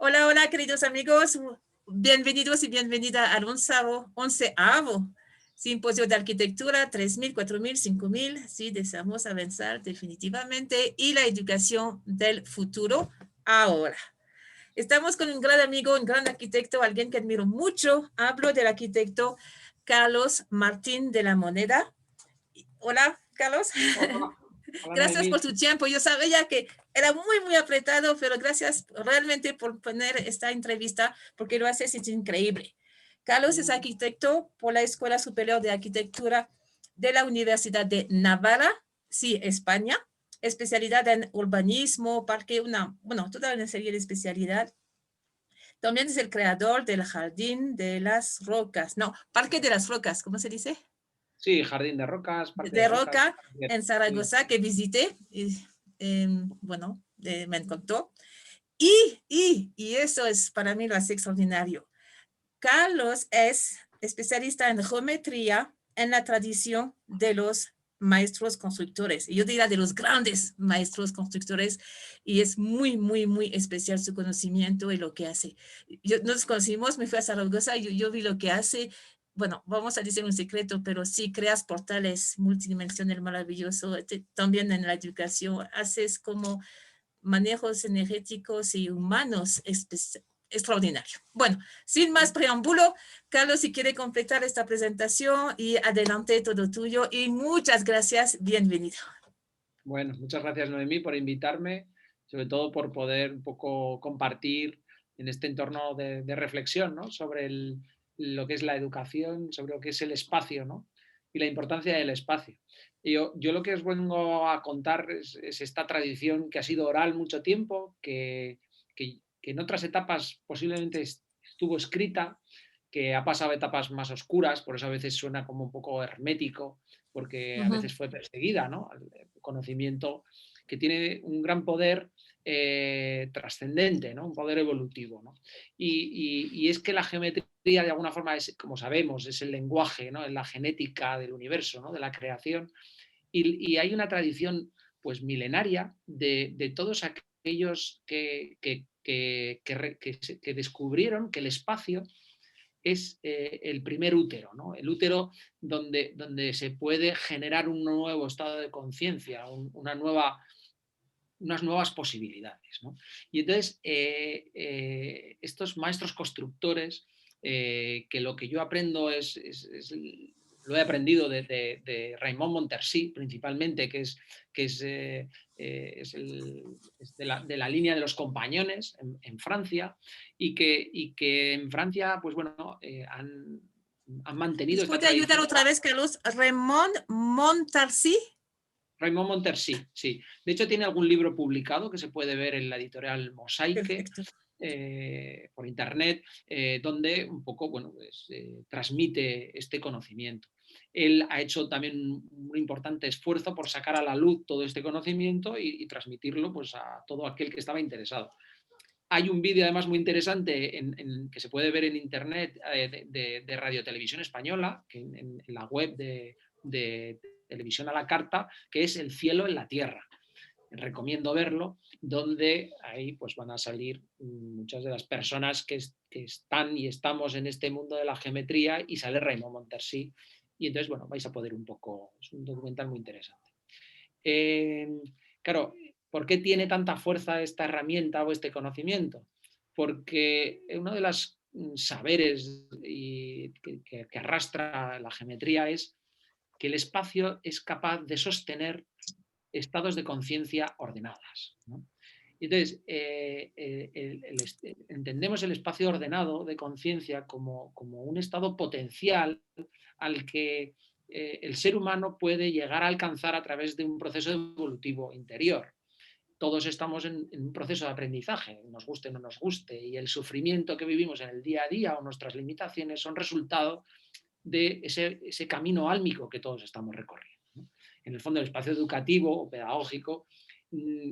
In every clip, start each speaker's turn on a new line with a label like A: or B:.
A: Hola, hola, queridos amigos. Bienvenidos y bienvenida al onceavo Simposio de Arquitectura 3000, 4000, 5000. Sí, deseamos avanzar definitivamente y la educación del futuro ahora. Estamos con un gran amigo, un gran arquitecto, alguien que admiro mucho. Hablo del arquitecto Carlos Martín de la Moneda. Hola, Carlos.
B: Hola, hola
A: Gracias por
B: Noemí.
A: tu tiempo. Yo sabía que era muy, muy apretado, pero gracias realmente por poner esta entrevista, porque lo haces, es increíble. Carlos es arquitecto por la Escuela Superior de Arquitectura de la Universidad de Navarra, sí, España, especialidad en urbanismo, parque, bueno, toda una serie de especialidades. También es el creador del Jardín de las Rocas, no, Parque de las Rocas, ¿cómo se dice?
B: Sí, Jardín de Rocas, Parque
A: De
B: de Rocas.
A: Roca en
B: Sí.
A: Zaragoza que visité y bueno, me encantó. Y eso es para mí lo hace extraordinario. Carlos es especialista en geometría en la tradición de los maestros constructores. Yo diría de los grandes maestros constructores y es muy, muy, muy especial su conocimiento y lo que hace. Nos conocimos, me fui a Zaragoza, yo vi lo que hace. Bueno, vamos a decir un secreto, pero sí creas portales multidimensionales maravillosos. También en la educación haces como manejos energéticos y humanos extraordinario. Bueno, sin más preámbulo, Carlos, si quiere completar esta presentación y adelante todo tuyo y muchas gracias, bienvenido.
B: Bueno, muchas gracias Noemí por invitarme, sobre todo por poder un poco compartir en este entorno de reflexión, ¿no? Sobre lo que es la educación, sobre lo que es el espacio, ¿no? Y la importancia del espacio. Yo lo que os vengo a contar es esta tradición que ha sido oral mucho tiempo, que en otras etapas posiblemente estuvo escrita, que ha pasado etapas más oscuras, por eso a veces suena como un poco hermético, porque a veces fue perseguida, ¿no? El conocimiento que tiene un gran poder trascendente, ¿no? Un poder evolutivo, ¿no? Y es que la geometría de alguna forma es, como sabemos, es el lenguaje, ¿no? Es la genética del universo, ¿no? De la creación. Y hay una tradición pues milenaria de todos aquellos que descubrieron que el espacio es el primer útero, ¿no? El útero donde se puede generar un nuevo estado de conciencia, unas nuevas posibilidades, ¿no? Y entonces, estos maestros constructores, que lo que yo aprendo lo he aprendido de Raymond Montersí, principalmente, es de la línea de los compañones en Francia, y que en Francia, pues bueno, han mantenido esta
A: ¿Puede ayudar
B: tradición.
A: otra vez, Carlos? Raymond Montarcy.
B: Raymond Montersí, sí. De hecho, tiene algún libro publicado que se puede ver en la editorial Mosaique,
A: Perfecto.
B: por internet, donde un poco, bueno, pues, transmite este conocimiento. Él ha hecho también un importante esfuerzo por sacar a la luz todo este conocimiento y transmitirlo, pues, a todo aquel que estaba interesado. Hay un vídeo además muy interesante que se puede ver en internet, de Radio Televisión Española, que en la web de Televisión a la Carta, que es El cielo en la tierra. Recomiendo verlo, donde ahí pues van a salir muchas de las personas que están y estamos en este mundo de la geometría, y sale Raymond Montersí. Y entonces, bueno, vais a poder un poco, es un documental muy interesante. Eh, claro, ¿por qué tiene tanta fuerza esta herramienta o este conocimiento? Porque uno de los saberes que arrastra la geometría es que el espacio es capaz de sostener estados de conciencia ordenadas, ¿no? Entonces, entendemos el espacio ordenado de conciencia como un estado potencial al que el ser humano puede llegar a alcanzar a través de un proceso evolutivo interior. Todos estamos en un proceso de aprendizaje, nos guste o no nos guste, y el sufrimiento que vivimos en el día a día o nuestras limitaciones son resultado de ese camino álmico que todos estamos recorriendo, ¿no? En el fondo, el espacio educativo o pedagógico,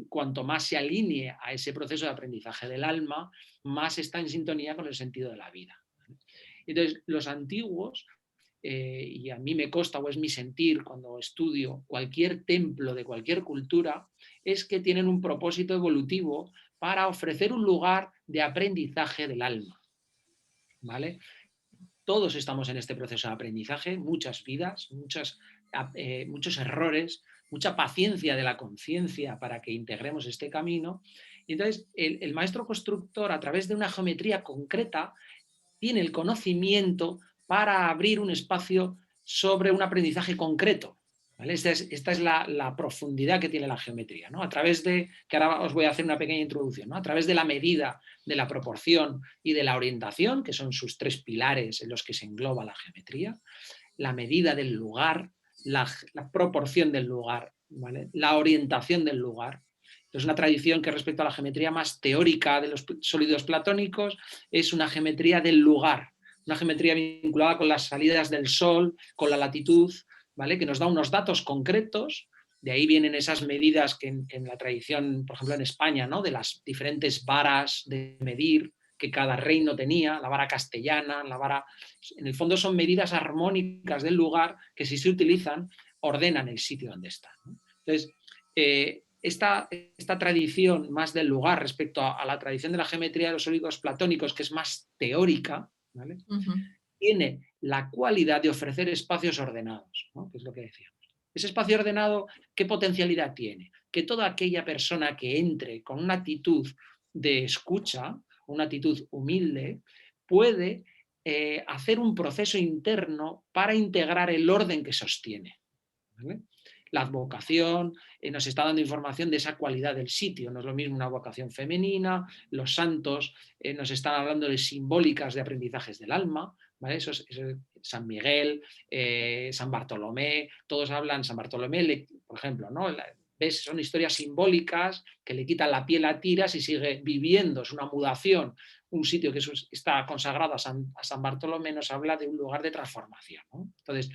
B: cuanto más se alinee a ese proceso de aprendizaje del alma, más está en sintonía con el sentido de la vida. Entonces, los antiguos, y a mí me consta o es mi sentir cuando estudio cualquier templo de cualquier cultura, es que tienen un propósito evolutivo para ofrecer un lugar de aprendizaje del alma, ¿vale? Todos estamos en este proceso de aprendizaje, muchas vidas, muchos errores, mucha paciencia de la conciencia para que integremos este camino. Y entonces el maestro constructor, a través de una geometría concreta, tiene el conocimiento para abrir un espacio sobre un aprendizaje concreto. ¿Vale? Esta es la profundidad que tiene la geometría, ¿no? A través de, que ahora os voy a hacer una pequeña introducción, ¿no? A través de la medida, de la proporción y de la orientación, que son sus tres pilares en los que se engloba la geometría, la medida del lugar, la proporción del lugar, ¿vale? La orientación del lugar. Es una tradición que respecto a la geometría más teórica de los sólidos platónicos es una geometría del lugar, una geometría vinculada con las salidas del sol, con la latitud, ¿vale? Que nos da unos datos concretos. De ahí vienen esas medidas que en la tradición, por ejemplo en España, ¿no? De las diferentes varas de medir que cada reino tenía, la vara castellana, la vara... En el fondo son medidas armónicas del lugar que, si se utilizan, ordenan el sitio donde está, ¿no? Entonces, esta tradición más del lugar respecto a la tradición de la geometría de los sólidos platónicos, que es más teórica, ¿vale? Tiene la cualidad de ofrecer espacios ordenados, ¿no? Que es lo que decíamos. Ese espacio ordenado, ¿qué potencialidad tiene? Que toda aquella persona que entre con una actitud de escucha, una actitud humilde, puede hacer un proceso interno para integrar el orden que sostiene, ¿vale? La advocación nos está dando información de esa cualidad del sitio. No es lo mismo una vocación femenina, los santos nos están hablando de simbólicas de aprendizajes del alma, ¿vale? Eso es San Miguel, San Bartolomé, todos hablan, San Bartolomé, por ejemplo, ¿no? ¿Ves? Son historias simbólicas que le quitan la piel a tiras y sigue viviendo, es una mudación. Un sitio que está consagrado a San Bartolomé nos habla de un lugar de transformación, ¿no? Entonces,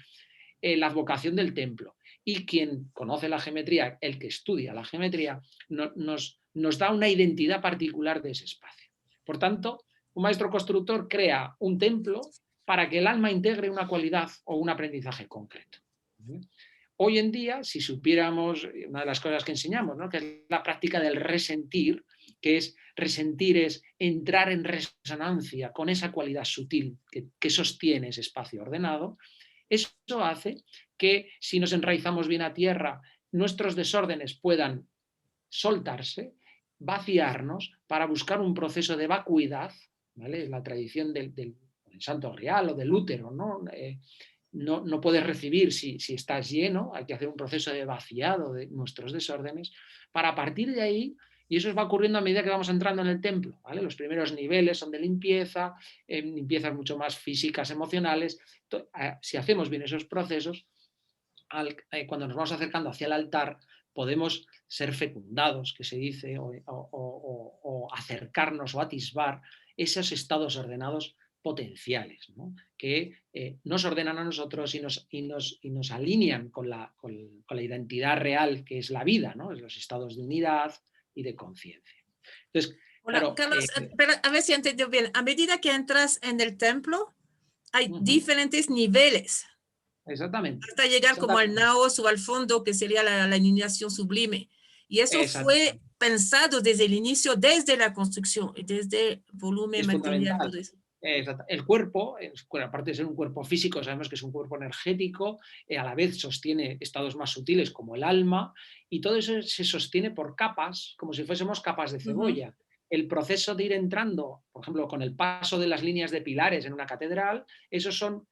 B: la advocación del templo. Y quien conoce la geometría, el que estudia la geometría, nos da una identidad particular de ese espacio. Por tanto, un maestro constructor crea un templo para que el alma integre una cualidad o un aprendizaje concreto. Hoy en día, si supiéramos, una de las cosas que enseñamos, ¿no? Que es la práctica del resentir, que es resentir es entrar en resonancia con esa cualidad sutil que sostiene ese espacio ordenado. Eso hace que, si nos enraizamos bien a tierra, nuestros desórdenes puedan soltarse, vaciarnos para buscar un proceso de vacuidad, ¿vale? La tradición del Santo Grial o del útero, ¿no? No puedes recibir si estás lleno, hay que hacer un proceso de vaciado de nuestros desórdenes para, a partir de ahí, y eso va ocurriendo a medida que vamos entrando en el templo, ¿vale? Los primeros niveles son de limpieza, limpiezas mucho más físicas, emocionales. Si hacemos bien esos procesos, cuando nos vamos acercando hacia el altar, podemos ser fecundados, que se dice, o acercarnos o atisbar esos estados ordenados potenciales, ¿no? Que nos ordenan a nosotros y nos alinean con la identidad real que es la vida, ¿no? Es los estados de unidad y de conciencia. Entonces,
A: hola,
B: claro,
A: Carlos, pero a ver si entendió bien. A medida que entras en el templo, hay diferentes niveles.
B: Exactamente.
A: Hasta llegar como al naos o al fondo, que sería la iluminación sublime. Y eso fue pensado desde el inicio, desde la construcción, desde el volumen, material, todo eso.
B: El cuerpo, aparte de ser un cuerpo físico, sabemos que es un cuerpo energético, a la vez sostiene estados más sutiles como el alma, y todo eso se sostiene por capas, como si fuésemos capas de cebolla. El proceso de ir entrando, por ejemplo, con el paso de las líneas de pilares en una catedral, esos son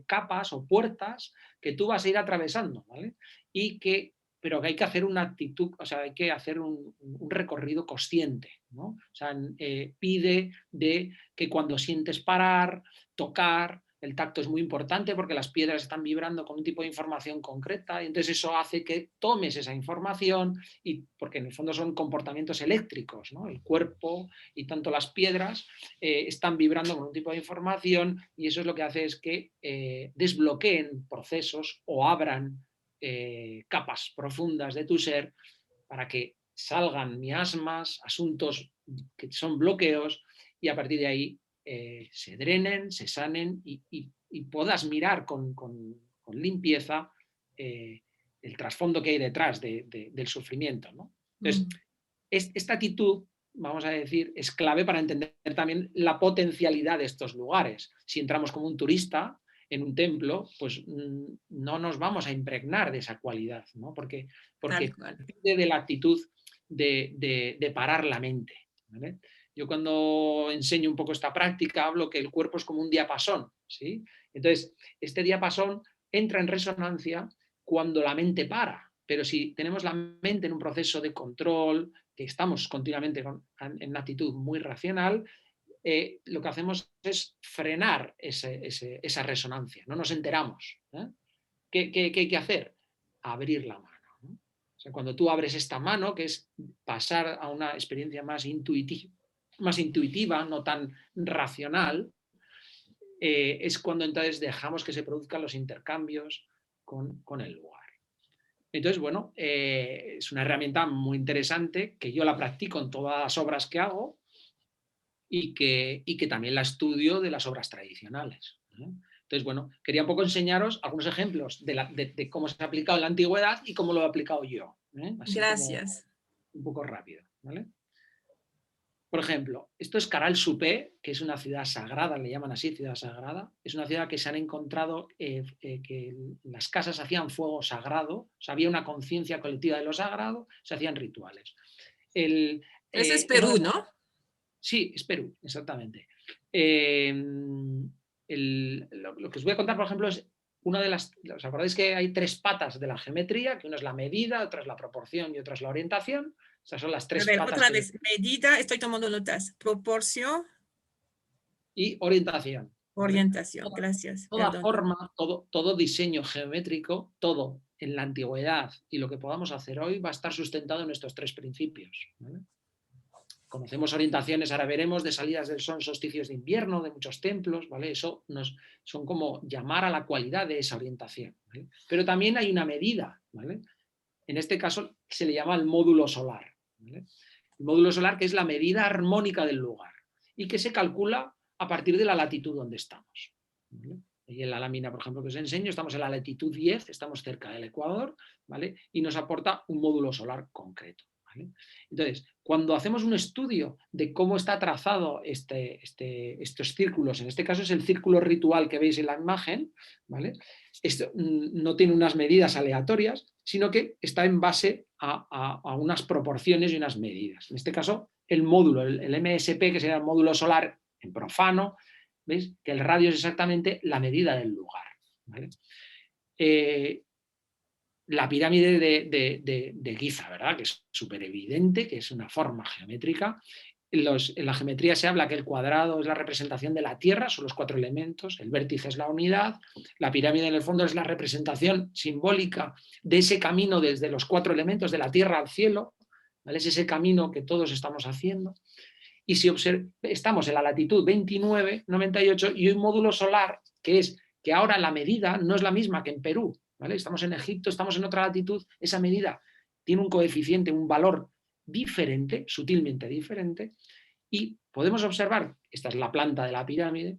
B: capas o puertas que tú vas a ir atravesando, ¿vale? Pero que hay que hacer una actitud, o sea, hay que hacer un recorrido consciente, ¿no? O sea, pide de que cuando sientes parar, tocar, el tacto es muy importante porque las piedras están vibrando con un tipo de información concreta, y entonces eso hace que tomes esa información, y porque en el fondo son comportamientos eléctricos, ¿no? El cuerpo y tanto las piedras están vibrando con un tipo de información, y eso es lo que hace es que desbloqueen procesos o abran capas profundas de tu ser para que salgan miasmas, asuntos que son bloqueos, y a partir de ahí se drenen, se sanen y puedas mirar con limpieza el trasfondo que hay detrás del sufrimiento, ¿no? Entonces, esta actitud vamos a decir, es clave para entender también la potencialidad de estos lugares. Si entramos como un turista en un templo, pues no nos vamos a impregnar de esa cualidad, ¿no? Porque
A: Tal cual.
B: depende de la actitud de parar la mente, ¿vale? Yo cuando enseño un poco esta práctica hablo que el cuerpo es como un diapasón, ¿sí? Entonces, este diapasón entra en resonancia cuando la mente para, pero si tenemos la mente en un proceso de control, que estamos continuamente en una actitud muy racional, lo que hacemos es frenar esa resonancia, no nos enteramos. ¿Eh? ¿Qué hay que hacer? Abrir la mano. ¿No? O sea, cuando tú abres esta mano, que es pasar a una experiencia más intuitiva, no tan racional, es cuando entonces dejamos que se produzcan los intercambios con el lugar. Entonces, bueno, es una herramienta muy interesante que yo la practico en todas las obras que hago y que también la estudio de las obras tradicionales. ¿No? Entonces, bueno, quería un poco enseñaros algunos ejemplos de cómo se ha aplicado en la antigüedad y cómo lo he aplicado yo. Así como
A: Gracias.
B: un poco rápido. ¿Vale? Por ejemplo, esto es Caral-Supé, que es una ciudad sagrada, le llaman así, ciudad sagrada. Es una ciudad que se han encontrado que las casas hacían fuego sagrado, o sea, había una conciencia colectiva de lo sagrado, se hacían rituales.
A: Ese es Perú, ¿no?
B: Sí, es Perú, exactamente. Lo que os voy a contar, por ejemplo, es una de las... ¿Os acordáis que hay tres patas de la geometría? Que una es la medida, otra es la proporción y otra es la orientación. Esas son las
A: A
B: tres
A: ver,
B: patas.
A: otra vez, medida, estoy tomando notas. Proporción,
B: Y orientación. ¿Vale?
A: orientación. Gracias,
B: Toda
A: perdón.
B: forma, todo diseño geométrico, todo en la antigüedad y lo que podamos hacer hoy va a estar sustentado en estos tres principios. ¿Vale? Conocemos orientaciones, ahora veremos, de salidas del sol, solsticios de invierno, de muchos templos, ¿vale? Eso son como llamar a la cualidad de esa orientación. ¿Vale? Pero también hay una medida, ¿vale? En este caso se le llama el módulo solar. ¿Vale? El módulo solar, que es la medida armónica del lugar y que se calcula a partir de la latitud donde estamos. ¿Vale? Y en la lámina, por ejemplo, que os enseño, estamos en la latitud 10, estamos cerca del Ecuador, ¿vale? Y nos aporta un módulo solar concreto. ¿Vale? Entonces, cuando hacemos un estudio de cómo está trazado estos círculos, en este caso es el círculo ritual que veis en la imagen, ¿vale? Esto no tiene unas medidas aleatorias, sino que está en base a unas proporciones y unas medidas. En este caso, el módulo, el MSP, que sería el módulo solar en profano, ¿veis? Que el radio es exactamente la medida del lugar. ¿Vale? La pirámide de Giza, ¿verdad? Que es súper evidente, que es una forma geométrica. En la geometría se habla que el cuadrado es la representación de la Tierra, son los cuatro elementos, el vértice es la unidad, la pirámide en el fondo es la representación simbólica de ese camino desde los cuatro elementos, de la Tierra al cielo, ¿vale? Es ese camino que todos estamos haciendo. Y si estamos en la latitud 29, 98 y un módulo solar que es que ahora la medida no es la misma que en Perú, ¿vale? Estamos en Egipto, estamos en otra latitud, esa medida tiene un coeficiente, un valor diferente, sutilmente diferente, y podemos observar, esta es la planta de la pirámide,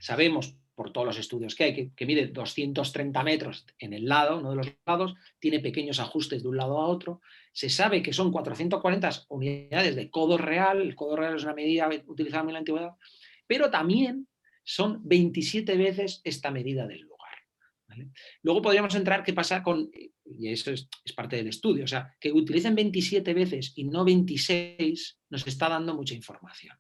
B: sabemos por todos los estudios que hay, que mide 230 metros en el lado, uno de los lados, tiene pequeños ajustes de un lado a otro, se sabe que son 440 unidades de codo real, el codo real es una medida utilizada en la antigüedad, pero también son 27 veces esta medida del lugar. ¿Vale? Luego podríamos entrar qué pasa con, y eso es parte del estudio, o sea, que utilicen 27 veces y no 26 nos está dando mucha información.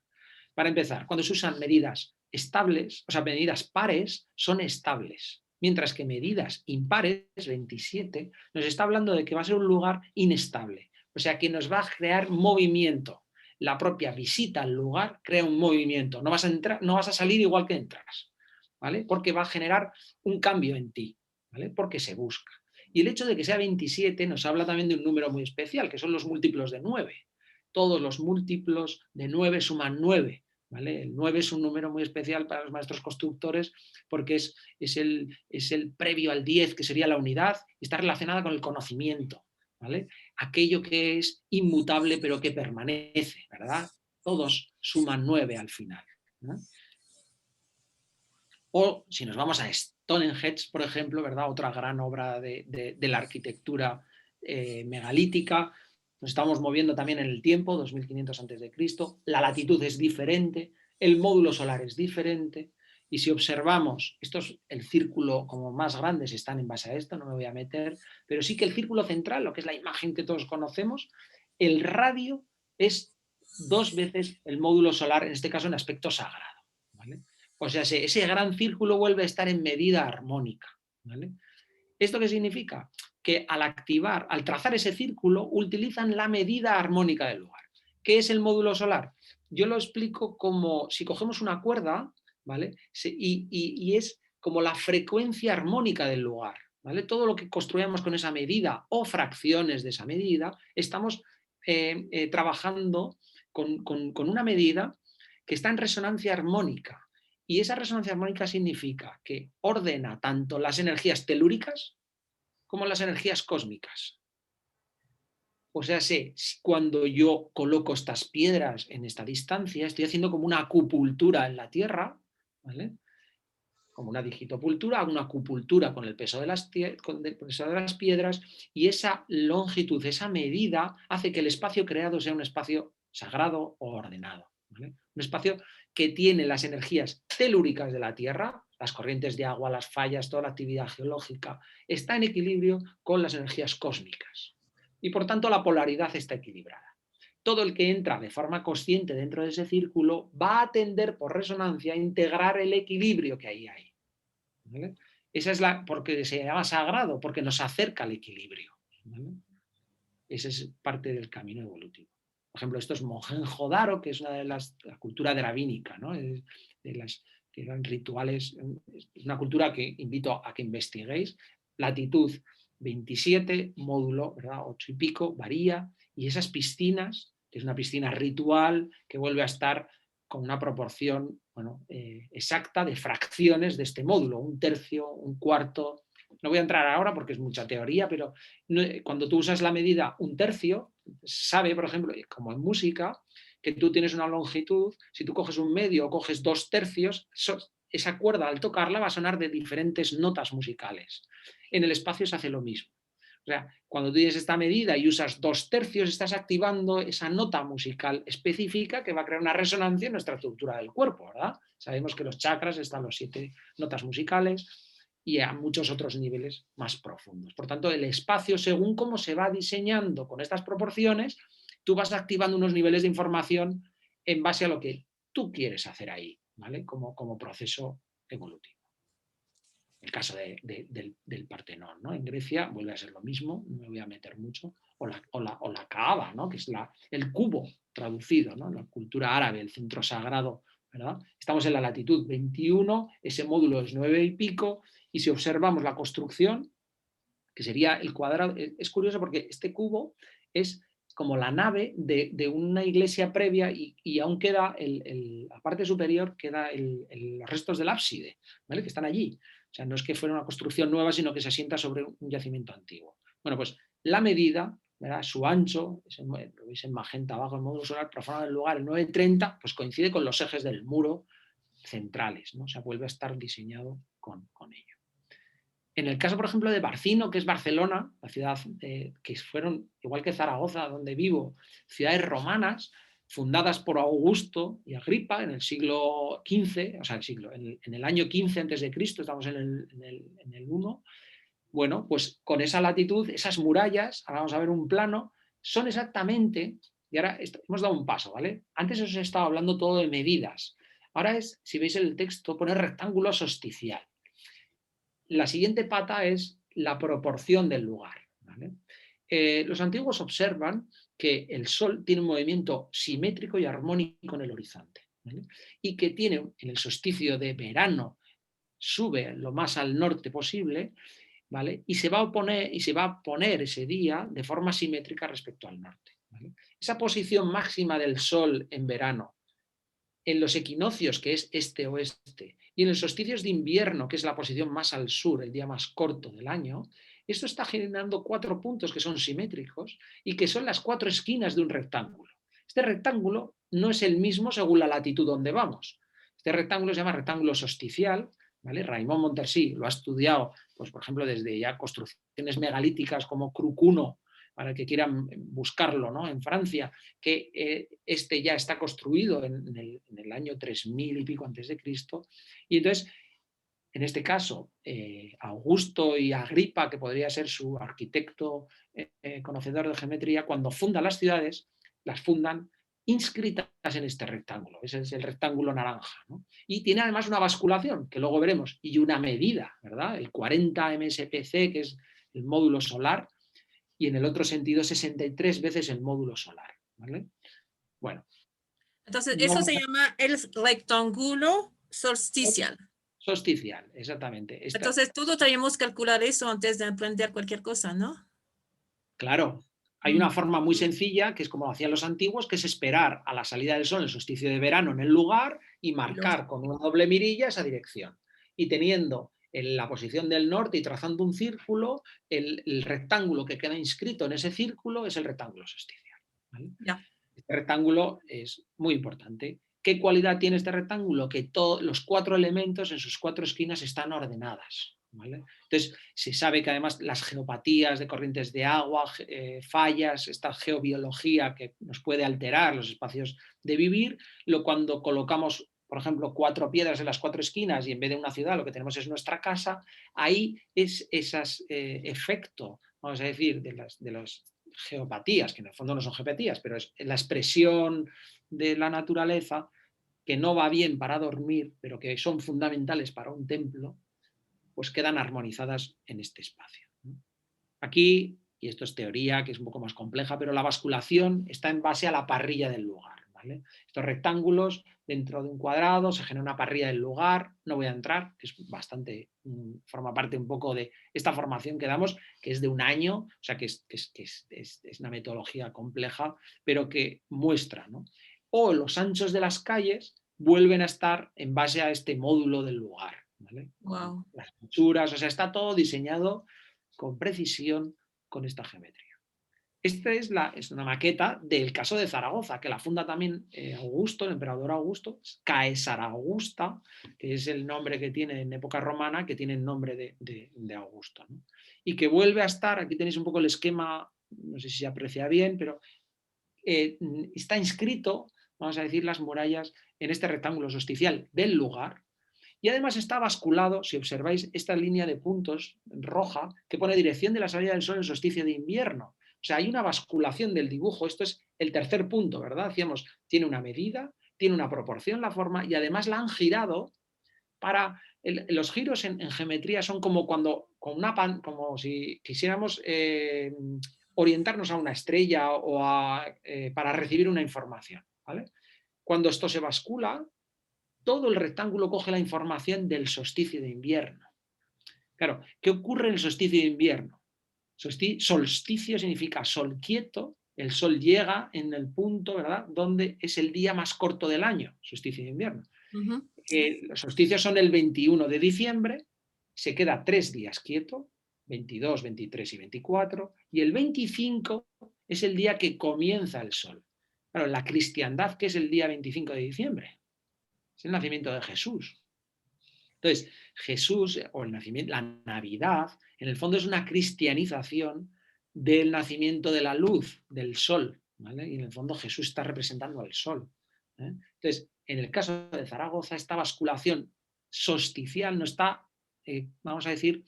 B: Para empezar, cuando se usan medidas estables, o sea, medidas pares, son estables, mientras que medidas impares, 27, nos está hablando de que va a ser un lugar inestable, o sea, que nos va a crear movimiento. La propia visita al lugar crea un movimiento, no vas a salir igual que entras, ¿vale? Porque va a generar un cambio en ti, ¿vale? Porque se busca. Y el hecho de que sea 27 nos habla también de un número muy especial, que son los múltiplos de 9. Todos los múltiplos de 9 suman 9. ¿Vale? El 9 es un número muy especial para los maestros constructores porque es el previo al 10, que sería la unidad, y está relacionada con el conocimiento. ¿Vale? Aquello que es inmutable pero que permanece, ¿verdad? Todos suman 9 al final. ¿no? O si nos vamos a Stonehenge, por ejemplo, ¿verdad? Otra gran obra de la arquitectura megalítica, nos estamos moviendo también en el tiempo, 2500 a.C., la latitud es diferente, el módulo solar es diferente, y si observamos, el círculo como más grandes están en base a esto, no me voy a meter, pero sí que el círculo central, lo que es la imagen que todos conocemos, el radio es 2 veces el módulo solar, en este caso en aspecto sagrado, ¿vale? O sea, ese gran círculo vuelve a estar en medida armónica, ¿vale? ¿Esto qué significa? Que al trazar ese círculo, utilizan la medida armónica del lugar. ¿Qué es el módulo solar? Yo lo explico como si cogemos una cuerda, ¿vale? Y es como la frecuencia armónica del lugar, ¿vale? Todo lo que construyamos con esa medida o fracciones de esa medida, estamos trabajando con una medida que está en resonancia armónica. Y esa resonancia armónica significa que ordena tanto las energías telúricas como las energías cósmicas. O sea, cuando yo coloco estas piedras en esta distancia, estoy haciendo como una acupuntura en la Tierra, ¿vale? Como una digitopultura, hago una acupuntura con el peso de las piedras, y esa longitud, esa medida, hace que el espacio creado sea un espacio sagrado o ordenado, ¿vale? Un espacio que tiene las energías telúricas de la Tierra, las corrientes de agua, las fallas, toda la actividad geológica, está en equilibrio con las energías cósmicas. Y por tanto la polaridad está equilibrada. Todo el que entra de forma consciente dentro de ese círculo va a tender por resonancia a integrar el equilibrio que ahí hay, ¿vale? Esa es porque se llama sagrado, porque nos acerca al equilibrio, ¿vale? Esa es parte del camino evolutivo. Por ejemplo, esto es Mohenjo-Daro, que es una de la cultura dravínica, ¿no? De las que eran rituales. Es una cultura que invito a que investiguéis. Latitud 27, módulo, ¿verdad? 8 y pico, varía. Y esas piscinas, que es una piscina ritual, que vuelve a estar con una proporción, bueno, exacta de fracciones de este módulo, un tercio, un cuarto. No voy a entrar ahora porque es mucha teoría, pero cuando tú usas la medida un tercio, sabe, por ejemplo, como en música, que tú tienes una longitud, si tú coges un medio o coges 2 tercios, esa cuerda al tocarla va a sonar de diferentes notas musicales. En el espacio se hace lo mismo. O sea, cuando tú tienes esta medida y usas 2 tercios, estás activando esa nota musical específica que va a crear una resonancia en nuestra estructura del cuerpo, ¿verdad? Sabemos que los chakras están los 7 notas musicales y a muchos otros niveles más profundos. Por tanto, el espacio, según cómo se va diseñando con estas proporciones, tú vas activando unos niveles de información en base a lo que tú quieres hacer ahí, ¿vale? Como proceso evolutivo. El caso del Partenón, ¿no? En Grecia vuelve a ser lo mismo, no me voy a meter mucho, o la Kaaba, ¿no? Que es el cubo traducido, ¿no? La cultura árabe, el centro sagrado, ¿verdad? Estamos en la latitud 21, ese módulo es 9 y pico, y si observamos la construcción, que sería el cuadrado, es curioso porque este cubo es como la nave de una iglesia previa y aún queda, la parte superior queda los restos del ábside, ¿vale? Que están allí. O sea, no es que fuera una construcción nueva, sino que se asienta sobre un yacimiento antiguo. Bueno, pues la medida, ¿verdad? Su ancho, lo veis en magenta abajo, el módulo solar profano del lugar, el 930, pues coincide con los ejes del muro centrales, ¿no? O sea, vuelve a estar diseñado con ello. En el caso, por ejemplo, de Barcino, que es Barcelona, la ciudad que fueron, igual que Zaragoza, donde vivo, ciudades romanas fundadas por Augusto y Agripa en el siglo XV, o sea, en el año 15 a.C., estamos en el 1. Bueno, pues con esa latitud, esas murallas, ahora vamos a ver un plano, son exactamente, y ahora hemos dado un paso, ¿vale? Antes os he estado hablando todo de medidas. Ahora si veis el texto, pone rectángulo solsticial. La siguiente pata es la proporción del lugar, ¿vale? Los antiguos observan que el Sol tiene un movimiento simétrico y armónico en el horizonte, ¿vale? Y que tiene, en el solsticio de verano, sube lo más al norte posible, ¿vale? Y se va a poner ese día de forma simétrica respecto al norte, ¿vale? Esa posición máxima del Sol en verano, en los equinoccios, que es este-oeste, y en los solsticios de invierno, que es la posición más al sur, el día más corto del año, esto está generando 4 puntos que son simétricos y que son las 4 esquinas de un rectángulo. Este rectángulo no es el mismo según la latitud donde vamos. Este rectángulo se llama rectángulo solsticial, ¿vale? Raimon Montesí lo ha estudiado, pues, por ejemplo, desde ya construcciones megalíticas como Crucuno, para el que quieran buscarlo, ¿no? En Francia, que este ya está construido en el año 3000 y pico antes de Cristo. Y entonces, en este caso, Augusto y Agripa, que podría ser su arquitecto conocedor de geometría, cuando fundan las ciudades, las fundan inscritas en este rectángulo. Ese es el rectángulo naranja, ¿no? Y tiene además una basculación, que luego veremos, y una medida, ¿verdad? El 40 MSPC, que es el módulo solar, y en el otro sentido 63 veces el módulo solar, ¿vale? Bueno.
A: Entonces, eso se llama el rectángulo solsticial.
B: Solsticial, exactamente.
A: Entonces, todos tenemos que calcular eso antes de aprender cualquier cosa, ¿no?
B: Claro, hay una forma muy sencilla, que es como lo hacían los antiguos, que es esperar a la salida del sol en el solsticio de verano en el lugar y marcar con una doble mirilla esa dirección. Y teniendo en la posición del norte y trazando un círculo, el rectángulo que queda inscrito en ese círculo es el rectángulo solsticial, ¿vale?
A: Ya.
B: Este rectángulo es muy importante. ¿Qué cualidad tiene este rectángulo? Que todos los 4 elementos en sus 4 esquinas están ordenadas, ¿vale? Entonces, se sabe que además las geopatías de corrientes de agua, fallas, esta geobiología que nos puede alterar los espacios de vivir, cuando colocamos, por ejemplo, 4 piedras en las 4 esquinas y en vez de una ciudad lo que tenemos es nuestra casa, ahí es ese efecto, vamos a decir, de los geopatías, que en el fondo no son geopatías, pero es la expresión de la naturaleza que no va bien para dormir, pero que son fundamentales para un templo, pues quedan armonizadas en este espacio. Aquí, y esto es teoría, que es un poco más compleja, pero la basculación está en base a la parrilla del lugar, ¿vale? Estos rectángulos, dentro de un cuadrado, se genera una parrilla del lugar, no voy a entrar, que es bastante, forma parte un poco de esta formación que damos, que es de un año, o sea que es una metodología compleja, pero que muestra, ¿no? O los anchos de las calles vuelven a estar en base a este módulo del lugar, ¿vale?
A: Wow.
B: Las anchuras, o sea, está todo diseñado con precisión con esta geometría. Esta es una maqueta del caso de Zaragoza, que la funda también Augusto, el emperador Augusto, Caesar Augusta, que es el nombre que tiene en época romana, que tiene el nombre de Augusto, ¿no? Y que vuelve a estar, aquí tenéis un poco el esquema, no sé si se aprecia bien, pero está inscrito, vamos a decir, las murallas en este rectángulo solsticial del lugar. Y además está basculado, si observáis esta línea de puntos roja, que pone dirección de la salida del sol en solsticio de invierno. O sea, hay una basculación del dibujo. Esto es el tercer punto, ¿verdad? Decíamos, tiene una medida, tiene una proporción la forma y además la han girado para... los giros en geometría son como cuando, como si quisiéramos orientarnos a una estrella o para recibir una información, ¿vale? Cuando esto se bascula, todo el rectángulo coge la información del solsticio de invierno. Claro, ¿qué ocurre en el solsticio de invierno? Solsticio significa sol quieto, el sol llega en el punto, ¿verdad?, donde es el día más corto del año, solsticio de invierno. Los solsticios son el 21 de diciembre, se queda 3 días quieto, 22, 23 y 24, y el 25 es el día que comienza el sol. Claro, la cristiandad, ¿qué es el día 25 de diciembre? Es el nacimiento de Jesús. Entonces, Jesús, o el nacimiento, la Navidad, en el fondo es una cristianización del nacimiento de la luz, del sol, ¿vale? Y en el fondo Jesús está representando al sol, ¿eh? Entonces, en el caso de Zaragoza, esta basculación solsticial no está, vamos a decir,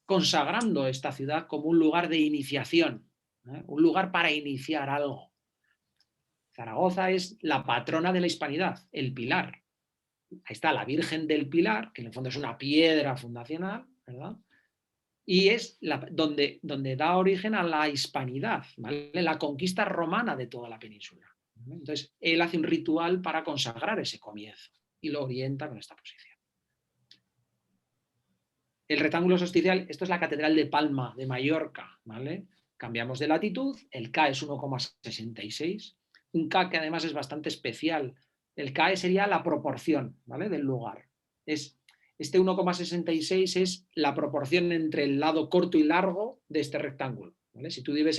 B: consagrando esta ciudad como un lugar de iniciación, ¿eh? Un lugar para iniciar algo. Zaragoza es la patrona de la hispanidad, el pilar. Ahí está la Virgen del Pilar, que en el fondo es una piedra fundacional, ¿verdad? Y es donde da origen a la hispanidad, ¿vale? La conquista romana de toda la península, ¿vale? Entonces, él hace un ritual para consagrar ese comienzo y lo orienta con esta posición. El rectángulo solsticial, esto es la Catedral de Palma de Mallorca, ¿vale? Cambiamos de latitud, el K es 1,66, un K que además es bastante especial. El K sería la proporción, ¿vale?, del lugar. Este 1,66 es la proporción entre el lado corto y largo de este rectángulo, ¿vale? Si tú divides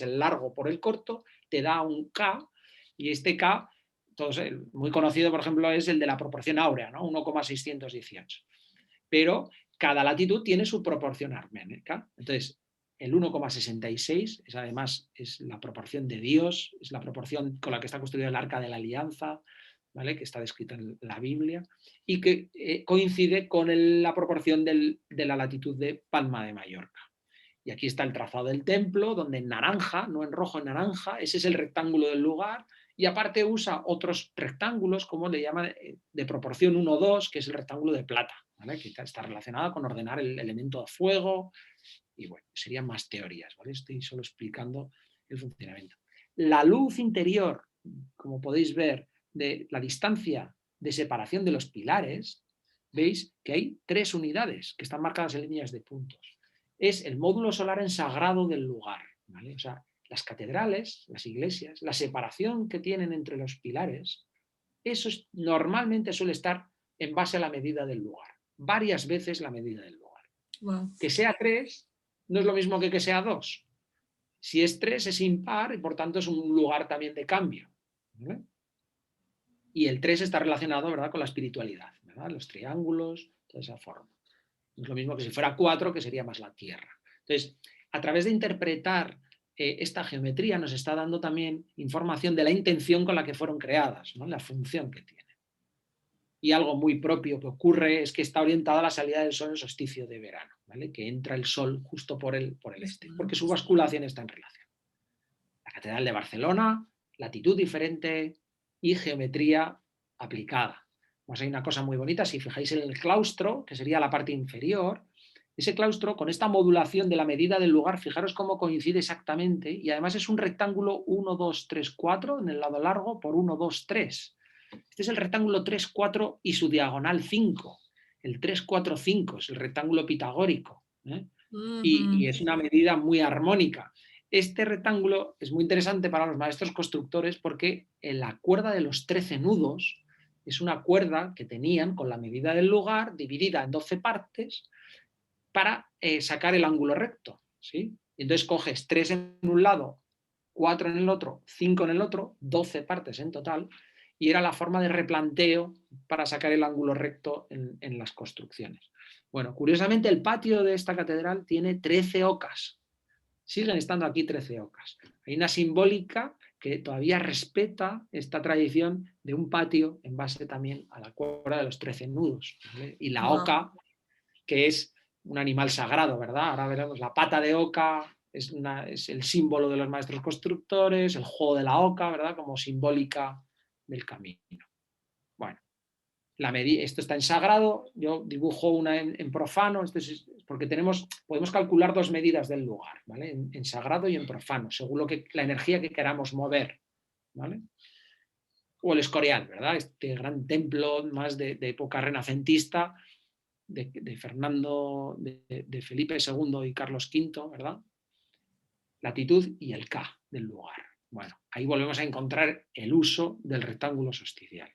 B: el largo por el corto, te da un K, y este K, muy conocido, por ejemplo, es el de la proporción áurea, ¿no? 1,618. Pero cada latitud tiene su proporción arménica. Entonces, el 1,66, además es la proporción de Dios, es la proporción con la que está construido el Arca de la Alianza, ¿vale? Que está descrita en la Biblia, y que coincide con la proporción de la latitud de Palma de Mallorca. Y aquí está el trazado del templo, donde en naranja, no en rojo, en naranja, ese es el rectángulo del lugar, y aparte usa otros rectángulos, como le llaman, de proporción 1-2, que es el rectángulo de plata, ¿vale? Que está relacionado con ordenar el elemento de fuego, y bueno, serían más teorías, ¿vale? Estoy solo explicando el funcionamiento. La luz interior, como podéis ver, de la distancia de separación de los pilares, veis que hay 3 unidades que están marcadas en líneas de puntos. Es el módulo solar en sagrado del lugar, ¿vale? O sea, las catedrales, las iglesias, la separación que tienen entre los pilares, eso normalmente suele estar en base a la medida del lugar, varias veces la medida del lugar.
A: Wow.
B: Que sea 3 no es lo mismo que sea 2. Si es 3 es impar y por tanto es un lugar también de cambio, ¿vale? Y el 3 está relacionado, ¿verdad?, con la espiritualidad, ¿verdad? Los triángulos, toda esa forma. No es lo mismo que si fuera 4, que sería más la tierra. Entonces, a través de interpretar esta geometría nos está dando también información de la intención con la que fueron creadas, ¿no? La función que tienen. Y algo muy propio que ocurre es que está orientada a la salida del sol en el solsticio de verano, ¿vale? Que entra el sol justo por el este, porque su basculación está en relación. La Catedral de Barcelona, latitud diferente y geometría aplicada. Pues hay una cosa muy bonita, si fijáis en el claustro, que sería la parte inferior, ese claustro con esta modulación de la medida del lugar, fijaros cómo coincide exactamente, y además es un rectángulo 1, 2, 3, 4 en el lado largo por 1, 2, 3. Este es el rectángulo 3, 4 y su diagonal 5. El 3, 4, 5 es el rectángulo pitagórico, ¿eh? Y es una medida muy armónica. Este rectángulo es muy interesante para los maestros constructores porque la cuerda de los 13 nudos es una cuerda que tenían con la medida del lugar dividida en 12 partes para sacar el ángulo recto, ¿sí? Entonces coges 3 en un lado, 4 en el otro, 5 en el otro, 12 partes en total, y era la forma de replanteo para sacar el ángulo recto en las construcciones. Bueno, curiosamente el patio de esta catedral tiene 13 ocas. Siguen estando aquí 13 ocas. Hay una simbólica que todavía respeta esta tradición de un patio en base también a la cuerda de los 13 nudos, ¿vale? Y la oca, que es un animal sagrado, ¿verdad? Ahora veremos la pata de oca, es el símbolo de los maestros constructores, el juego de la oca, ¿verdad? Como simbólica del camino. Bueno, esto está en sagrado, yo dibujo una en profano, esto es porque podemos calcular 2 medidas del lugar, ¿vale? En sagrado y en profano, según la energía que queramos mover, ¿vale? O el Escorial, ¿verdad? Este gran templo más de época renacentista, de Fernando, de Felipe II y Carlos V, ¿verdad? Latitud y el K del lugar. Bueno, ahí volvemos a encontrar el uso del rectángulo solsticial.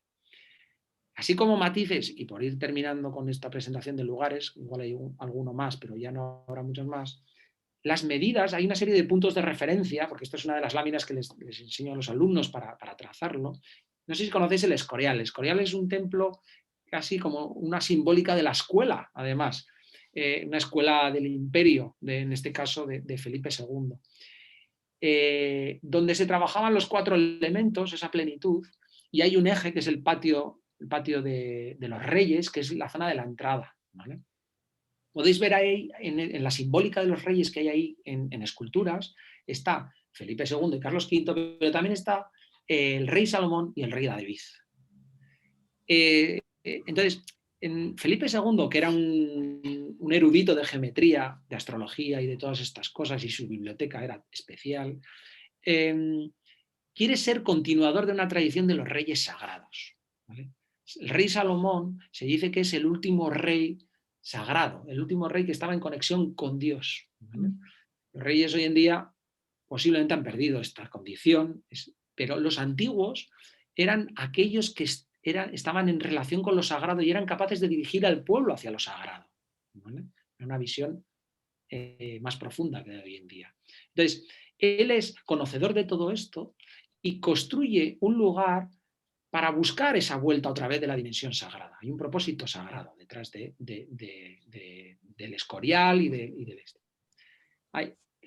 B: Así como matices, y por ir terminando con esta presentación de lugares, igual hay alguno más, pero ya no habrá muchos más, las medidas, hay una serie de puntos de referencia, porque esto es una de las láminas que les enseño a los alumnos para trazarlo. No sé si conocéis el Escorial. El Escorial es un templo casi como una simbólica de la escuela, además, una escuela del imperio, en este caso de Felipe II, donde se trabajaban los 4 elementos, esa plenitud, y hay un eje que es el patio de los Reyes, que es la zona de la entrada, ¿vale? Podéis ver ahí, en la simbólica de los reyes que hay ahí en esculturas, está Felipe II y Carlos V, pero también está el rey Salomón y el rey David. Entonces, Felipe II, que era un erudito de geometría, de astrología y de todas estas cosas, y su biblioteca era especial, quiere ser continuador de una tradición de los reyes sagrados, ¿vale? El rey Salomón se dice que es el último rey sagrado, el último rey que estaba en conexión con Dios, ¿vale? Los reyes hoy en día posiblemente han perdido esta condición, pero los antiguos eran aquellos que estaban en relación con lo sagrado y eran capaces de dirigir al pueblo hacia lo sagrado, ¿vale? Una visión más profunda que de hoy en día. Entonces, él es conocedor de todo esto y construye un lugar para buscar esa vuelta otra vez de la dimensión sagrada. Hay un propósito sagrado detrás del Escorial y del este.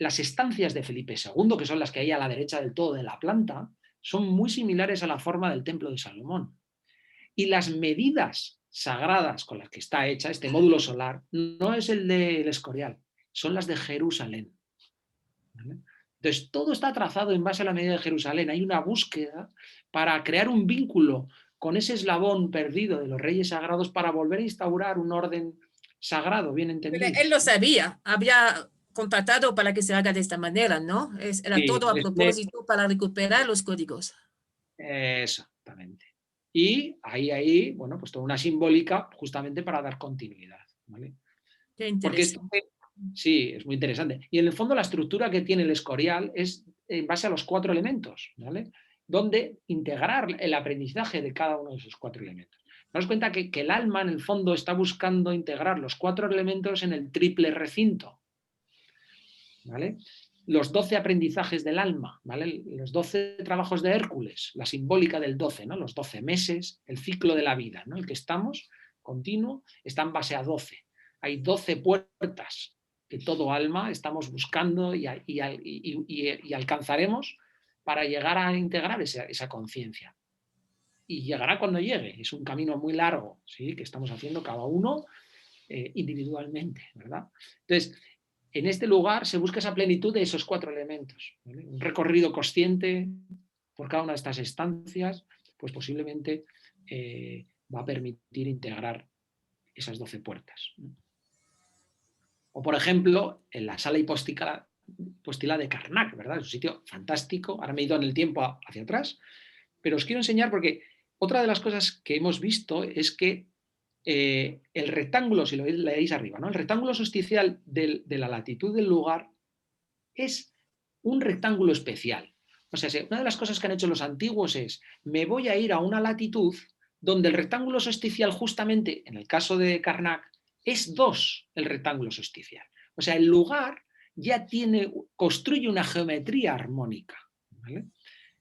B: las estancias de Felipe II, que son las que hay a la derecha del todo de la planta, son muy similares a la forma del templo de Salomón. Y las medidas sagradas con las que está hecha este módulo solar no es el del Escorial, son las de Jerusalén. ¿Vale? Entonces, todo está trazado en base a la medida de Jerusalén. Hay una búsqueda para crear un vínculo con ese eslabón perdido de los reyes sagrados para volver a instaurar un orden sagrado, bien
A: Pero
B: entendido.
A: él lo sabía, había contratado para que se haga de esta manera, ¿no? Era
B: Sí,
A: todo a propósito para recuperar los códigos.
B: exactamente. Y ahí, bueno, pues toda una simbólica justamente para dar continuidad. ¿Vale?
A: Qué
B: Porque esto,
A: interesante.
B: sí, es muy interesante. Y en el fondo la estructura que tiene el Escorial es en base a los 4 elementos, ¿vale? Donde integrar el aprendizaje de cada uno de esos 4 elementos. Daos cuenta que el alma en el fondo está buscando integrar los 4 elementos en el triple recinto, ¿vale? Los 12 aprendizajes del alma, ¿vale? Los 12 trabajos de Hércules, la simbólica del 12, ¿no? Los 12 meses, el ciclo de la vida, ¿no? El que estamos, continuo, está en base a 12. Hay 12 puertas que todo alma estamos buscando y alcanzaremos para llegar a integrar esa conciencia. Y llegará cuando llegue. Es un camino muy largo, ¿sí? Que estamos haciendo cada uno individualmente, ¿verdad? Entonces, en este lugar se busca esa plenitud de esos 4 elementos. ¿Vale? Un recorrido consciente por cada una de estas estancias, pues posiblemente va a permitir integrar esas 12 puertas. O, por ejemplo, en la sala hipóstila de Karnak, ¿verdad? Es un sitio fantástico. Ahora me he ido en el tiempo hacia atrás, pero os quiero enseñar porque otra de las cosas que hemos visto es que el rectángulo, si lo leéis arriba, ¿no? El rectángulo solsticial de la latitud del lugar es un rectángulo especial. O sea, una de las cosas que han hecho los antiguos es, me voy a ir a una latitud donde el rectángulo solsticial justamente, en el caso de Karnak, es 2 el rectángulo solsticial. O sea, el lugar ya construye una geometría armónica. ¿Vale?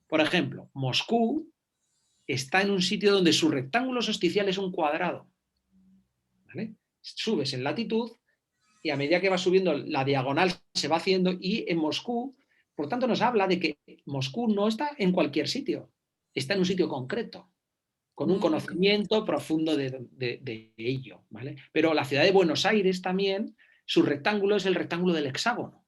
B: Por ejemplo, Moscú está en un sitio donde su rectángulo solsticial es un cuadrado. ¿Vale? Subes en latitud y a medida que va subiendo la diagonal se va haciendo y en Moscú, por tanto nos habla de que Moscú no está en cualquier sitio, está en un sitio concreto, con un conocimiento profundo de ello. ¿Vale? Pero la ciudad de Buenos Aires también, su rectángulo es el rectángulo del hexágono.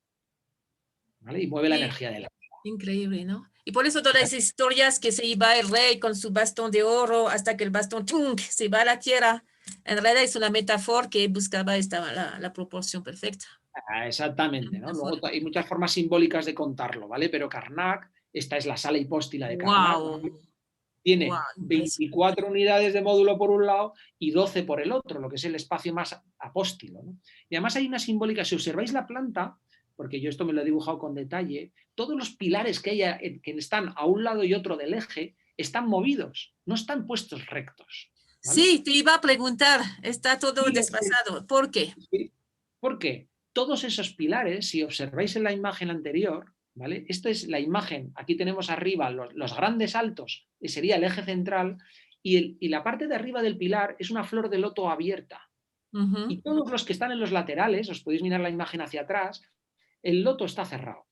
B: ¿Vale? Y mueve la energía de la vida.
A: Increíble, ¿no? Y por eso todas las historias que se iba el rey con su bastón de oro hasta que el bastón ¡tunk! Se va a la tierra, en realidad es una metáfora que buscaba la proporción perfecta.
B: Exactamente, ¿no? Luego hay muchas formas simbólicas de contarlo, ¿vale? Pero Karnak, esta es la sala hipóstila de Karnak,
A: Wow,
B: ¿vale? Tiene
A: wow,
B: 24 unidades de módulo por un lado y 12 por el otro, lo que es el espacio más apóstilo, ¿no? Y además hay una simbólica, si observáis la planta, porque yo esto me lo he dibujado con detalle, todos los pilares que están a un lado y otro del eje están movidos, no están puestos rectos. ¿Vale?
A: Sí, te iba a preguntar, está todo
B: Y
A: desfasado. ¿Por qué?
B: ¿Por qué? Todos esos pilares, si observáis en la imagen anterior, ¿vale? Esta es la imagen, aquí tenemos arriba los grandes altos, que sería el eje central, y la parte de arriba del pilar es una flor de loto abierta. Y todos los que están en los laterales, os podéis mirar la imagen hacia atrás, el loto está cerrado.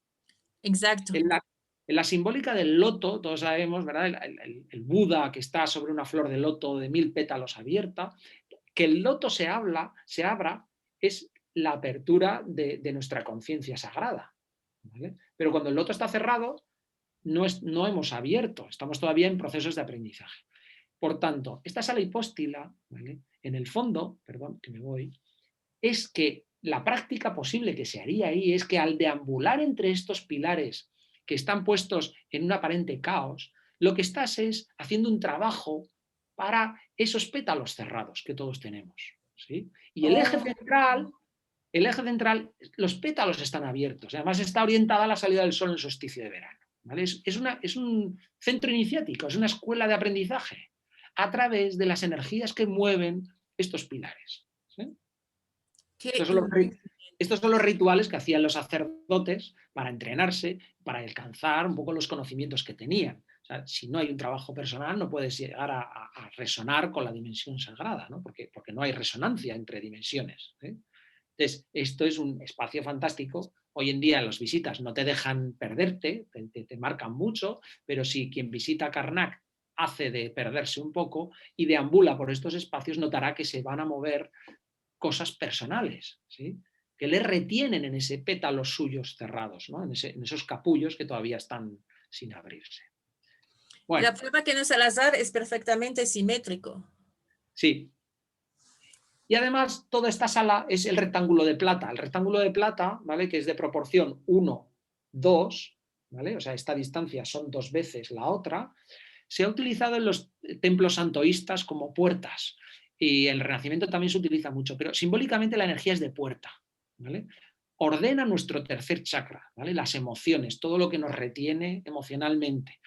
A: Exacto.
B: En la simbólica del loto, todos sabemos, ¿verdad? El Buda que está sobre una flor de loto de 1000 pétalos abierta, que el loto se abra, es la apertura de nuestra conciencia sagrada. ¿Vale? Pero cuando el loto está cerrado, no hemos abierto, estamos todavía en procesos de aprendizaje. Por tanto, esta sala hipóstila, ¿vale? En el fondo, perdón, que me voy, es que la práctica posible que se haría ahí es que al deambular entre estos pilares que están puestos en un aparente caos, lo que estás es haciendo un trabajo para esos pétalos cerrados que todos tenemos. ¿Sí? Y el eje central, los pétalos están abiertos. Además está orientada a la salida del sol en el solsticio de verano. ¿Vale? Es un centro iniciático, es una escuela de aprendizaje a través de las energías que mueven estos pilares. ¿Sí? Estos son los rituales que hacían los sacerdotes para entrenarse, para alcanzar un poco los conocimientos que tenían. O sea, si no hay un trabajo personal, no puedes llegar a resonar con la dimensión sagrada, ¿no? Porque no hay resonancia entre dimensiones. ¿Eh? Entonces, esto es un espacio fantástico Hoy en día las visitas no te dejan perderte, te marcan mucho, pero si quien visita Karnak hace de perderse un poco y deambula por estos espacios, notará que se van a mover cosas personales, ¿sí? Que le retienen en ese pétalos suyos cerrados, ¿no? En esos capullos que todavía están sin abrirse.
A: Y la
B: Bueno,
A: prueba que nos al azar es perfectamente simétrico.
B: sí. Y además toda esta sala es el rectángulo de plata. El rectángulo de plata, ¿vale? Que es de proporción 1, 2, ¿vale? O sea, esta distancia son 2 veces la otra. Se ha utilizado en los templos santoístas como puertas. Y el Renacimiento también se utiliza mucho, pero simbólicamente la energía es de puerta, ¿vale? Ordena nuestro tercer chakra, ¿vale? Las emociones, todo lo que nos retiene emocionalmente,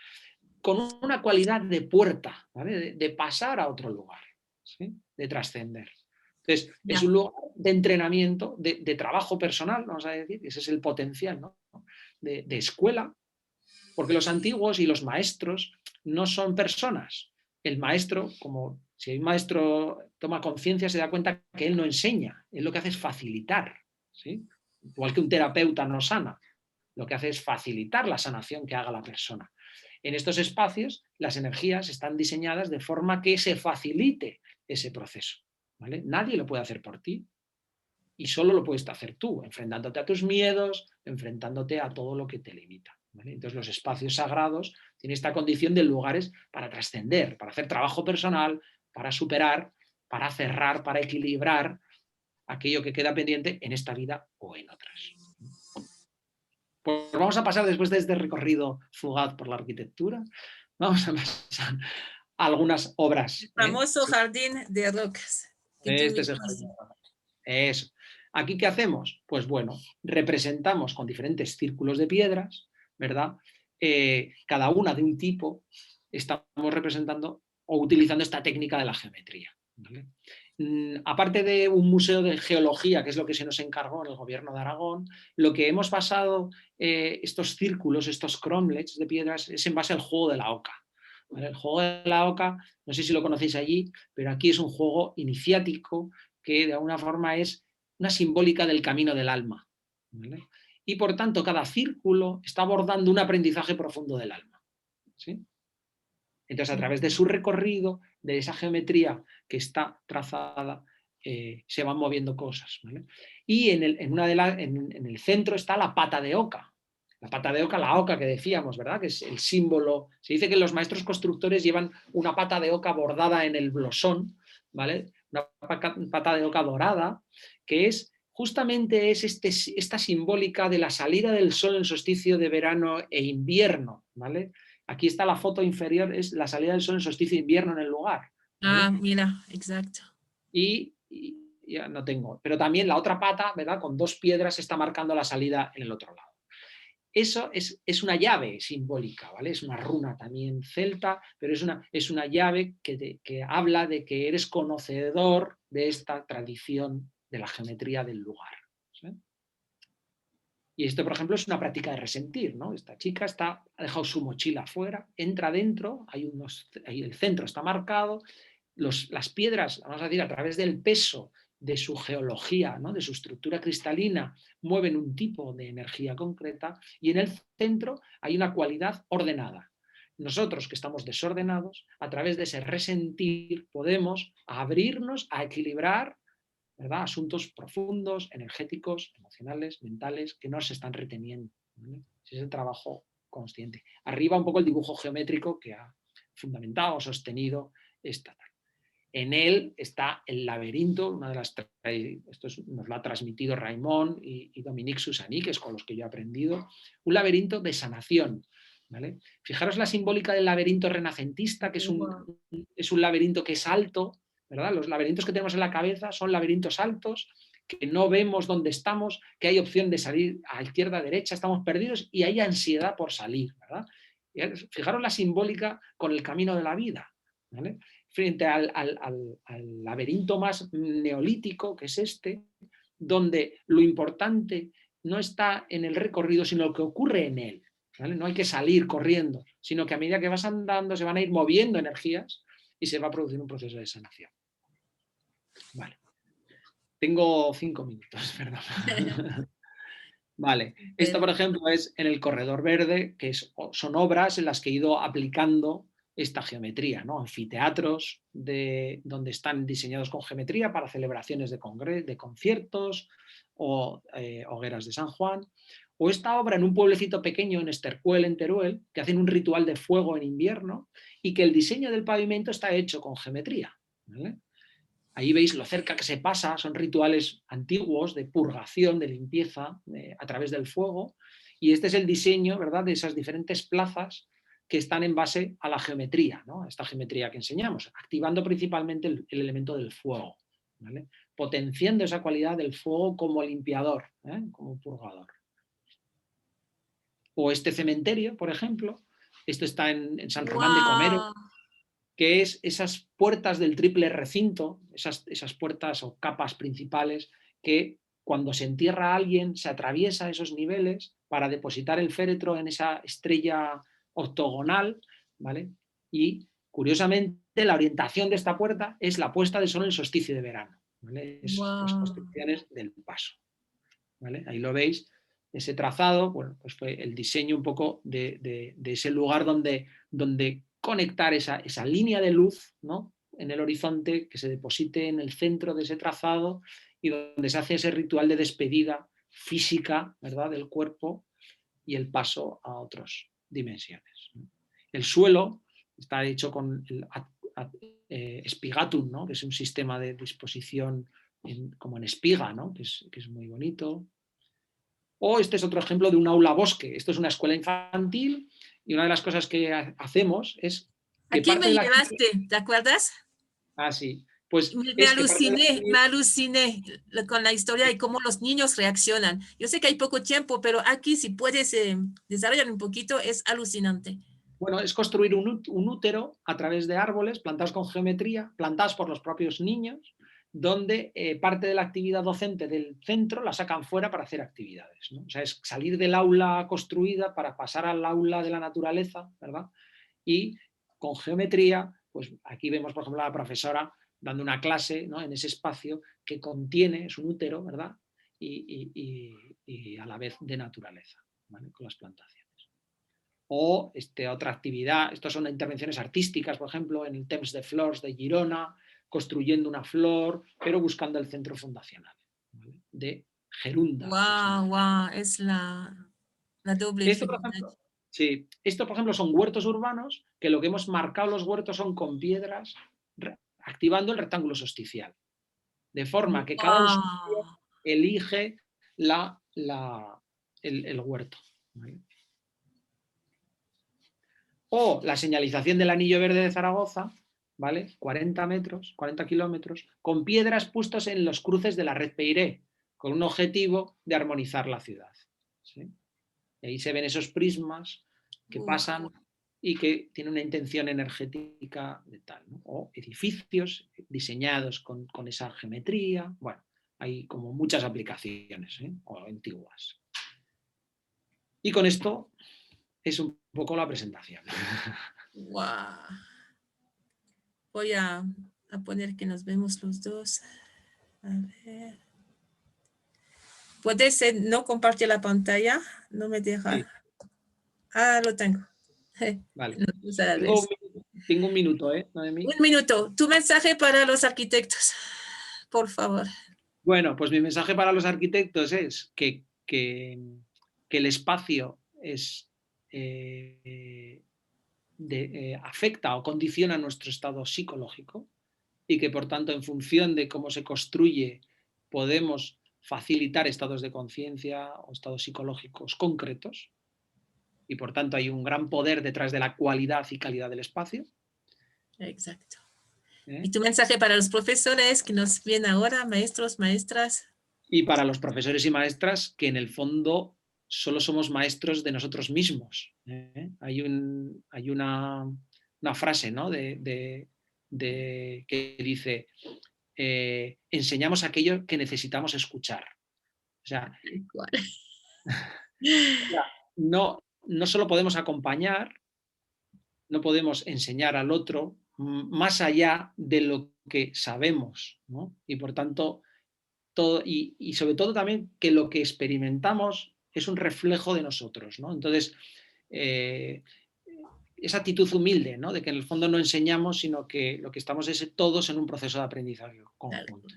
B: con una cualidad de puerta, ¿vale? De pasar a otro lugar, ¿sí? De trascender. Entonces, es
A: Ya.
B: un lugar de entrenamiento, de trabajo personal, vamos a decir, ese es el potencial, ¿no? De escuela, porque los antiguos y los maestros no son personas. El maestro, como si un maestro toma conciencia, se da cuenta que él no enseña, él lo que hace es facilitar, ¿sí? Igual que un terapeuta no sana, lo que hace es facilitar la sanación que haga la persona. En estos espacios, las energías están diseñadas de forma que se facilite ese proceso, ¿vale? Nadie lo puede hacer por ti y solo lo puedes hacer tú, enfrentándote a tus miedos, enfrentándote a todo lo que te limita, ¿vale? Entonces los espacios sagrados tienen esta condición de lugares para trascender, para hacer trabajo personal, para superar, para cerrar, para equilibrar aquello que queda pendiente en esta vida o en otras. Pues vamos a pasar después de este recorrido fugaz por la arquitectura, vamos a pasar a algunas
A: El
B: obras.
A: famoso jardín de rocas que tú
B: Este es el
A: dijiste.
B: jardín. Eso. ¿Aquí qué hacemos? Pues bueno, representamos con diferentes círculos de piedras, ¿verdad? Cada una de un tipo, estamos representando o utilizando esta técnica de la geometría, ¿vale? Aparte de un museo de geología, que es lo que se nos encargó en el gobierno de Aragón, lo que hemos basado estos círculos, estos cromlechs de piedras, es en base al juego de la oca. ¿Vale? El juego de la oca, no sé si lo conocéis allí, pero aquí es un juego iniciático que de alguna forma es una simbólica del camino del alma, ¿vale? Y por tanto, cada círculo está abordando un aprendizaje profundo del alma, ¿sí? Entonces, a través de su recorrido, de esa geometría que está trazada, se van moviendo cosas, ¿vale? Y en el centro está la pata de oca. La pata de oca, la oca que decíamos, ¿verdad? Que es el símbolo. Se dice que los maestros constructores llevan una pata de oca bordada en el blosón, ¿vale? Una pata de oca dorada, que es justamente esta simbólica de la salida del sol en el solsticio de verano e invierno, ¿vale? Aquí está la foto inferior, es la salida del sol en solsticio de invierno en el lugar, ¿vale?
A: Ah, mira, exacto.
B: Y ya no tengo. Pero también la otra pata, ¿verdad? Con 2 piedras está marcando la salida en el otro lado. Eso es una llave simbólica, ¿vale? Es una runa también celta, pero es una llave que habla de que eres conocedor de esta tradición de la geometría del lugar, ¿sí? Y esto, por ejemplo, es una práctica de resentir, ¿no? Esta chica ha dejado su mochila afuera, entra dentro, ahí el centro está marcado, las piedras, vamos a decir, a través del peso de su geología, ¿no? De su estructura cristalina, mueven un tipo de energía concreta y en el centro hay una cualidad ordenada. Nosotros que estamos desordenados, a través de ese resentir podemos abrirnos a equilibrar, ¿verdad? Asuntos profundos, energéticos, emocionales, mentales, que no se están reteniendo, ¿vale? Ese es el trabajo consciente. Arriba un poco el dibujo geométrico que ha fundamentado, sostenido esta. En él está el laberinto, una de las esto nos lo ha transmitido Raimon y Dominique Susani, que es con los que yo he aprendido, un laberinto de sanación, ¿vale? Fijaros la simbólica del laberinto renacentista, que es un laberinto que es alto, ¿verdad? Los laberintos que tenemos en la cabeza son laberintos altos, que no vemos dónde estamos, que hay opción de salir a izquierda, a derecha, estamos perdidos y hay ansiedad por salir, ¿verdad? Fijaros la simbólica con el camino de la vida, ¿vale? Frente al laberinto más neolítico, que es este, donde lo importante no está en el recorrido, sino lo que ocurre en él, ¿vale? No hay que salir corriendo, sino que a medida que vas andando se van a ir moviendo energías y se va a producir un proceso de sanación. Vale. Tengo 5 minutos, perdón. Vale, esto
A: Pero,
B: por ejemplo es en el corredor verde, que son obras en las que he ido aplicando esta geometría, ¿no? Anfiteatros donde están diseñados con geometría para celebraciones de conciertos o hogueras de San Juan. O esta obra en un pueblecito pequeño en Estercuel, en Teruel, que hacen un ritual de fuego en invierno y que el diseño del pavimento está hecho con geometría. ¿Vale? Ahí veis lo cerca que se pasa, son rituales antiguos de purgación, de limpieza a través del fuego. Y este es el diseño, ¿verdad?, de esas diferentes plazas que están en base a la geometría, ¿no? Esta geometría que enseñamos, activando principalmente el elemento del fuego, ¿vale? Potenciando esa cualidad del fuego como limpiador, como purgador. O este cementerio, por ejemplo, esto está en San Román de Comero,
A: wow,
B: que es esas puertas del triple recinto, esas puertas o capas principales que cuando se entierra a alguien se atraviesa esos niveles para depositar el féretro en esa estrella octogonal, ¿vale? Y curiosamente la orientación de esta puerta es la puesta de sol en el solsticio de verano, ¿vale? Es las
A: wow.
B: construcciones del paso, ¿vale? Ahí lo veis, ese trazado, bueno, pues fue el diseño un poco de ese lugar donde conectar esa línea de luz, ¿no?, en el horizonte, que se deposite en el centro de ese trazado y donde se hace ese ritual de despedida física, ¿verdad?, del cuerpo y el paso a otras dimensiones. El suelo está hecho con el spigatum, ¿no?, que es un sistema de disposición como en espiga, ¿no?, que es muy bonito. O este es otro ejemplo de un aula bosque. Esto es una escuela infantil y una de las cosas que hacemos es que
A: Aquí
B: parte
A: me
B: de la actividad...
A: llevaste, ¿te acuerdas?
B: Ah, sí. Pues
A: Me
B: es que parte de la
A: me
B: actividad...
A: aluciné con la historia y cómo los niños reaccionan. Yo sé que hay poco tiempo, pero aquí si puedes desarrollar un poquito, es alucinante.
B: Bueno, es construir un útero a través de árboles plantados con geometría, plantados por los propios niños, donde parte de la actividad docente del centro la sacan fuera para hacer actividades, ¿no? O sea, es salir del aula construida para pasar al aula de la naturaleza, ¿verdad? Y con geometría, pues aquí vemos, por ejemplo, a la profesora dando una clase, ¿no?, en ese espacio que contiene, es un útero, ¿verdad? Y a la vez de naturaleza, ¿vale?, con las plantaciones. O otra actividad, estas son intervenciones artísticas, por ejemplo, en el Temps de Flors de Girona, construyendo una flor, pero buscando el centro fundacional, ¿vale?, de Gerunda,
A: Wow,
B: precisamente.
A: wow, es la doble
B: Esto, por
A: finalidad.
B: ejemplo, sí, esto, por ejemplo, son huertos urbanos, que lo que hemos marcado los huertos son con piedras, activando el rectángulo solsticial, de forma que cada usuario
A: Wow.
B: elige el huerto, ¿vale? O la señalización del Anillo Verde de Zaragoza, ¿vale?, 40 metros, 40 kilómetros, con piedras puestas en los cruces de la red Peiré, con un objetivo de armonizar la ciudad, ¿sí? Y ahí se ven esos prismas que pasan y que tienen una intención energética de tal, ¿no? O edificios diseñados con esa geometría. Bueno, hay como muchas aplicaciones, o antiguas. Y con esto es un poco la presentación.
A: Wow. Voy a poner que nos vemos los dos. A ver. ¿Puedes no compartir la pantalla? No me
B: Sí,
A: deja. Ah, lo tengo.
B: vale.
A: Nos vemos a la
B: Tengo,
A: vez.
B: tengo un minuto, Noemí.
A: Un minuto. Tu mensaje para los arquitectos, por favor.
B: Bueno, pues mi mensaje para los arquitectos es que el espacio afecta o condiciona nuestro estado psicológico y que por tanto en función de cómo se construye podemos facilitar estados de conciencia o estados psicológicos concretos y por tanto hay un gran poder detrás de la cualidad y calidad del espacio.
A: Exacto.
B: ¿Eh?
A: Y tu mensaje para los profesores que nos vienen ahora, maestros, maestras.
B: Y para los profesores y maestras que en el fondo solo somos maestros de nosotros mismos. Hay una frase, ¿no?, que dice, enseñamos aquello que necesitamos escuchar. O sea,
A: Igual.
B: no solo podemos acompañar, no podemos enseñar al otro más allá de lo que sabemos, ¿no? Y por tanto, y sobre todo también que lo que experimentamos es un reflejo de nosotros, ¿no? Entonces, esa actitud humilde, ¿no? De que en el fondo no enseñamos, sino que lo que estamos es todos en un proceso de aprendizaje conjunto.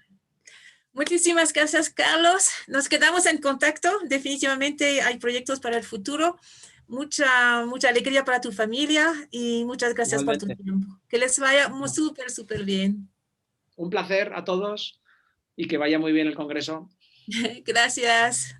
A: Muchísimas gracias, Carlos. Nos quedamos en contacto. Definitivamente hay proyectos para el futuro. Mucha alegría para tu familia y muchas gracias por tu tiempo. Que les vaya súper bien.
B: Un placer a todos y que vaya muy bien el congreso.
A: Gracias.